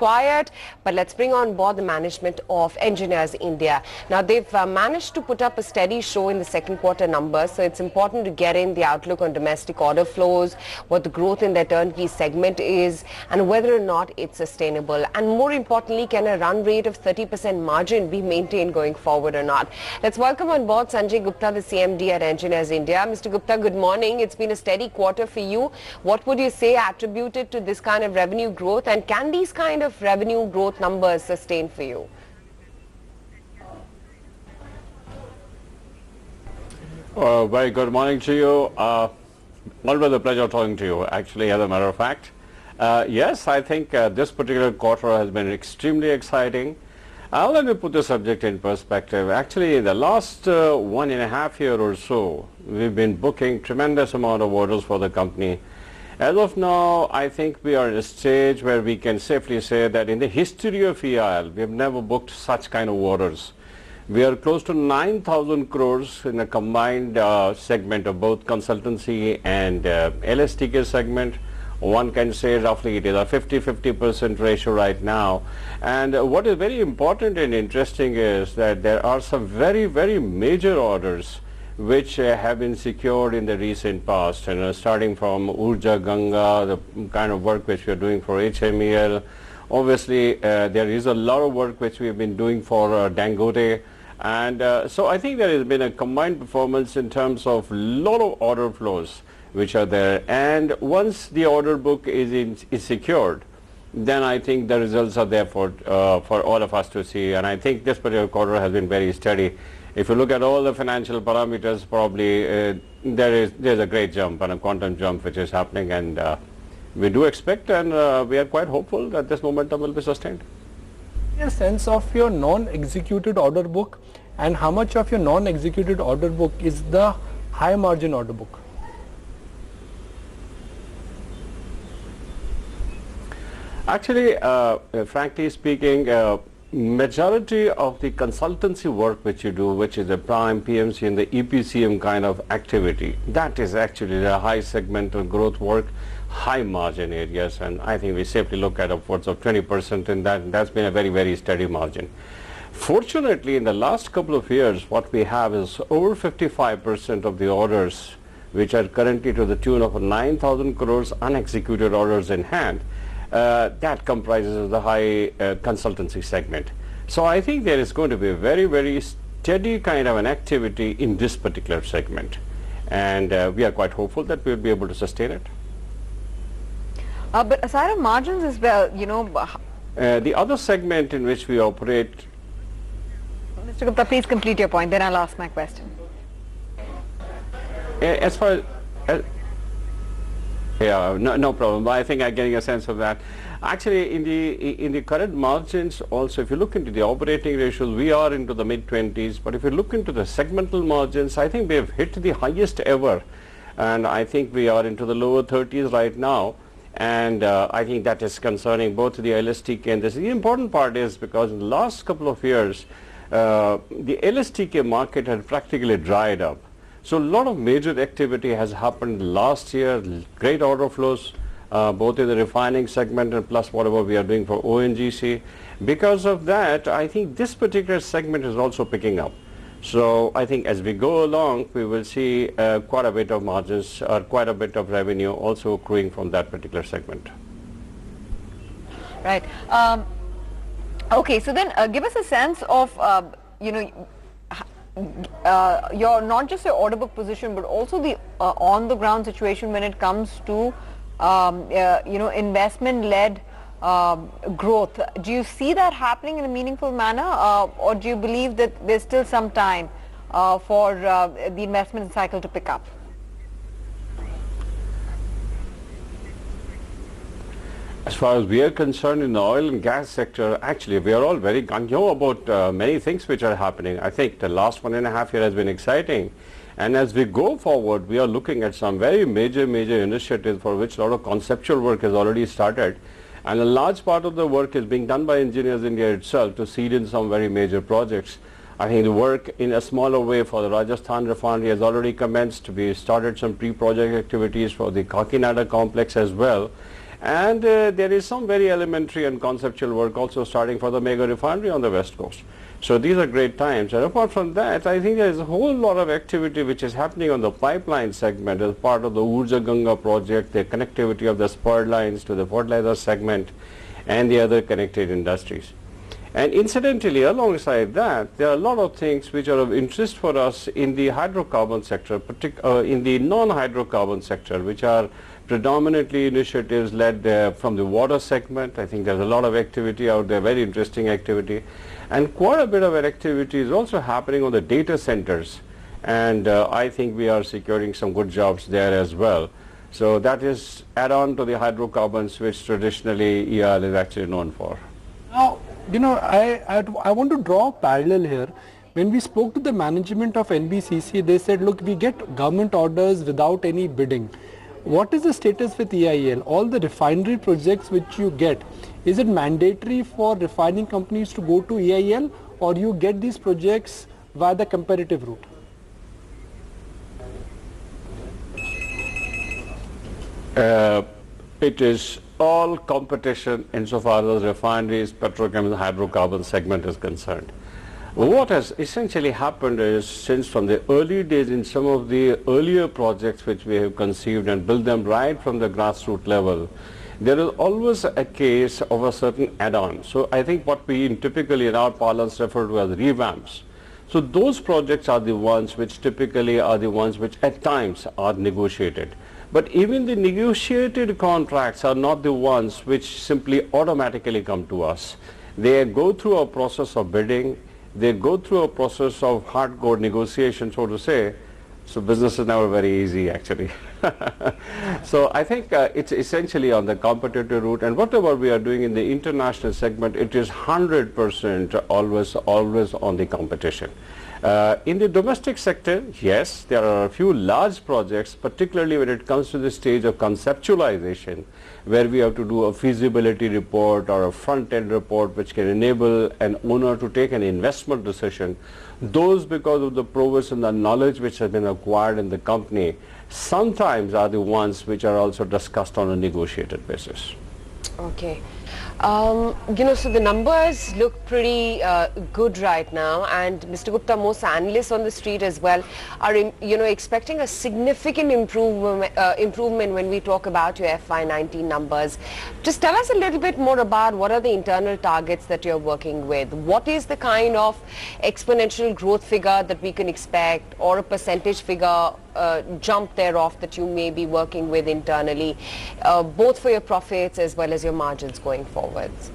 quiet, but let's bring on board the management of Engineers India. Now, they've managed to put up a steady show in the second quarter numbers, so it's important to get in the outlook on domestic order flows, what the growth in their turnkey segment is, and whether or not it's sustainable. And more importantly, can a run rate of 30% margin be maintained going forward or not? Let's welcome on board Sanjay Gupta, the CMD at Engineers India. Mr. Gupta, good morning. It's been a steady quarter for you. What would you say attributed to this kind of revenue growth, and can these kind of revenue growth numbers sustain for you? Very good morning to you. Always a pleasure talking to you, actually, as a matter of fact. Yes, I think this particular quarter has been extremely exciting. Let me put the subject in perspective. Actually, in the last 1.5 years or so, we've been booking tremendous amount of orders for the company. As of now, I think we are at a stage where we can safely say that in the history of EIL, we have never booked such kind of orders. We are close to 9,000 crores in a combined segment of both consultancy and LSTK segment. One can say roughly it is a 50-50% ratio right now. And what is very important and interesting is that there are some very, very major orders which have been secured in the recent past, starting from Urja Ganga, the kind of work which we are doing for HMEL. Obviously, there is a lot of work which we have been doing for Dangote. And so I think there has been a combined performance in terms of a lot of order flows which are there. And once the order book is secured, then I think the results are there for all of us to see. And I think this particular quarter has been very steady. If you look at all the financial parameters, probably there's a great jump and a quantum jump which is happening, and we do expect, and we are quite hopeful that this momentum will be sustained. A sense of your non-executed order book, and how much of your non-executed order book is the high margin order book? Actually, frankly speaking, majority of the consultancy work which you do, which is the prime PMC and the EPCM kind of activity, that is actually the high segmental growth work, high margin areas, and I think we safely look at upwards of 20% in that, and that's been a very, very steady margin. Fortunately, in the last couple of years, what we have is over 55% of the orders which are currently to the tune of 9,000 crores unexecuted orders in hand. That comprises the high consultancy segment. So I think there is going to be a very, very steady kind of an activity in this particular segment, and we are quite hopeful that we will be able to sustain it. But aside of margins as well, the other segment in which we operate. Mr. Gupta, please complete your point, then I'll ask my question. As far as yeah, no problem. I think I'm getting a sense of that. Actually, in the current margins, also, if you look into the operating ratios, we are into the mid-20s. But if you look into the segmental margins, I think we have hit the highest ever, and I think we are into the lower 30s right now. And I think that is concerning both the LSTK and this. The important part is because in the last couple of years, the LSTK market had practically dried up. So a lot of major activity has happened last year, great order flows, both in the refining segment and plus whatever we are doing for ONGC. Because of that, I think this particular segment is also picking up. So I think as we go along, we will see quite a bit of margins or quite a bit of revenue also accruing from that particular segment. Right. Okay, so then give us a sense of, your not just your order book position, but also the on the ground situation when it comes to investment led growth. Do you see that happening in a meaningful manner, or do you believe that there's still some time for the investment cycle to pick up? As far as we are concerned in the oil and gas sector, actually we are all very gung-ho about many things which are happening. I think the last 1.5 years has been exciting, and as we go forward, we are looking at some very major initiatives for which a lot of conceptual work has already started, and a large part of the work is being done by Engineers India itself to seed in some very major projects. I think the work in a smaller way for the Rajasthan refinery has already commenced. We started some pre-project activities for the Kakinada complex as well. And there is some very elementary and conceptual work also starting for the mega refinery on the west coast. So these are great times. And apart from that, I think there is a whole lot of activity which is happening on the pipeline segment as part of the Urja Ganga project, the connectivity of the spur lines to the fertilizer segment and the other connected industries. And incidentally, alongside that, there are a lot of things which are of interest for us in the hydrocarbon sector, in the non-hydrocarbon sector, which are predominantly initiatives led from the water segment. I think there's a lot of activity out there, very interesting activity. And quite a bit of activity is also happening on the data centers. And I think we are securing some good jobs there as well. So that is add-on to the hydrocarbons, which traditionally EIL is actually known for. Now, you know, I want to draw a parallel here. When we spoke to the management of NBCC, they said, look, we get government orders without any bidding. What is the status with EIL? All the refinery projects which you get, is it mandatory for refining companies to go to EIL, or you get these projects via the competitive route? It is all competition insofar as refineries, petrochemical, hydrocarbon segment is concerned. What has essentially happened is, since from the early days in some of the earlier projects which we have conceived and built them right from the grassroots level, there is always a case of a certain add-on. So I think what we typically in our parlance refer to as revamps. So those projects are the ones which typically are the ones which at times are negotiated. But even the negotiated contracts are not the ones which simply automatically come to us. They go through a process of bidding, they go through a process of hardcore negotiation, so to say. So business is never very easy actually. So I think it's essentially on the competitive route, and whatever we are doing in the international segment, it is 100% always on the competition. In the domestic sector, yes, there are a few large projects, particularly when it comes to the stage of conceptualization, where we have to do a feasibility report or a front-end report which can enable an owner to take an investment decision. Those, because of the prowess and the knowledge which has been acquired in the company, sometimes are the ones which are also discussed on a negotiated basis. Okay. You know, so the numbers look pretty good right now, and Mr. Gupta, most analysts on the street as well are, expecting a significant improvement when we talk about your FY19 numbers. Just tell us a little bit more about what are the internal targets that you're working with. What is the kind of exponential growth figure that we can expect, or a percentage figure jump thereof that you may be working with internally, both for your profits as well as your margins going forwards?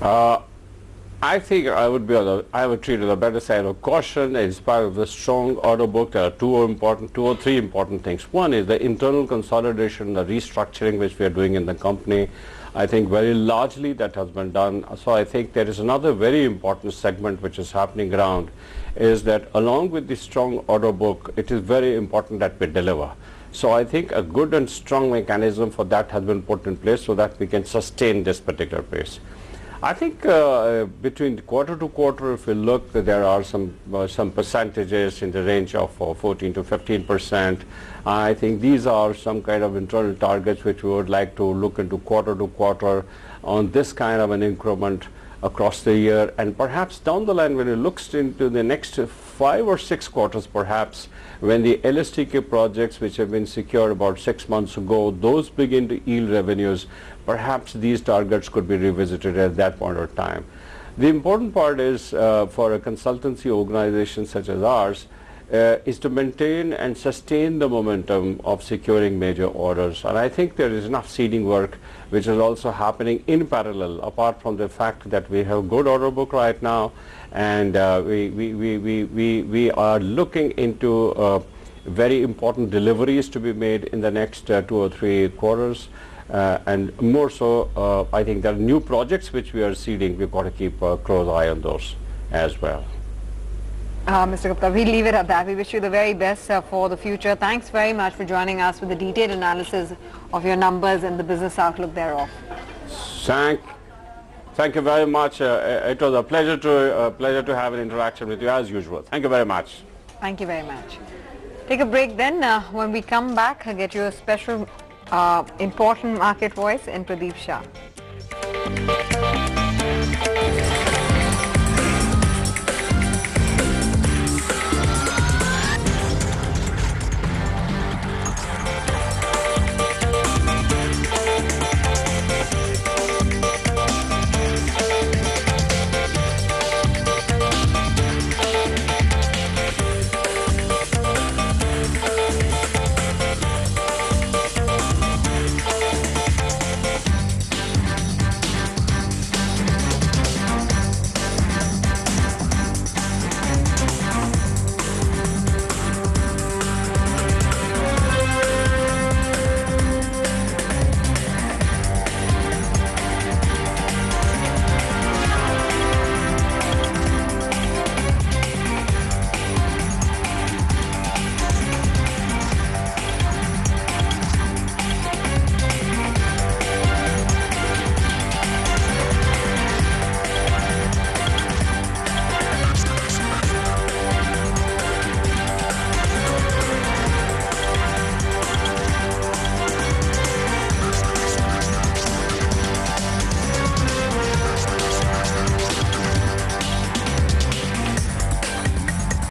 I think I would treat it on the better side of caution. In spite of the strong order book, there are two or three important things. One is the internal consolidation, the restructuring which we are doing in the company. I think very largely that has been done. So I think there is another very important segment which is happening around, is that along with the strong order book, it is very important that we deliver. So I think a good and strong mechanism for that has been put in place so that we can sustain this particular pace. I think between quarter to quarter, if we look, there are some percentages in the range of 14 to 15%. I think these are some kind of internal targets which we would like to look into quarter to quarter on this kind of an increment across the year, and perhaps down the line when it looks into the next 5 or 6 quarters, perhaps when the LSTK projects which have been secured about 6 months ago, those begin to yield revenues, perhaps these targets could be revisited at that point of time. The important part is for a consultancy organization such as ours is to maintain and sustain the momentum of securing major orders, and I think there is enough seeding work which is also happening in parallel, apart from the fact that we have good order book right now, and we are looking into very important deliveries to be made in the next 2 or 3 quarters, and more so I think there are new projects which we are seeding. We've got to keep a close eye on those as well. Mr. Gupta, we'll leave it at that. We wish you the very best for the future. Thanks very much for joining us with the detailed analysis of your numbers and the business outlook thereof. Thank you very much. It was a pleasure to have an interaction with you as usual. Thank you very much. Thank you very much. Take a break then. When we come back, I'll get you a special important market voice in Pradeep Shah.